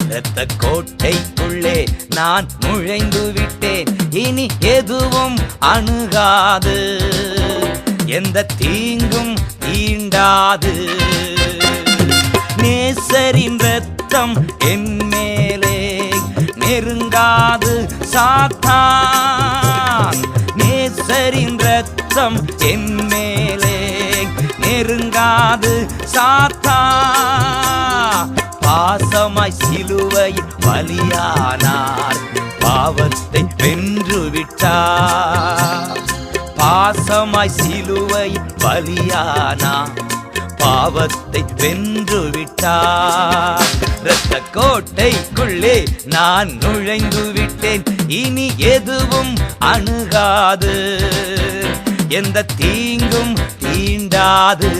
இரத்த கோட்டைக்குள்ளே நான் நுழைந்து விட்டேன். இனி எதுவும் அணுகாது, எந்த தீங்கும் தீண்டாது. நேசரின் இரத்தம் என் மேலே நெருங்காது சாத்தான். நேசரின் இரத்தம் என் மேலே நெருங்காது சாத்தான். பாசமாய் சிலுவையில் பலியானார், பாவத்தை வென்று விட்டார். பாசமாய் சிலுவையில் பலியானார், பாவத்தை வென்று விட்டார். இரத்த கோட்டைக்குள்ளே நான் நுழைந்து விட்டேன். இனி எதுவும் அணுகாது, எந்த தீங்கும் தீண்டாது.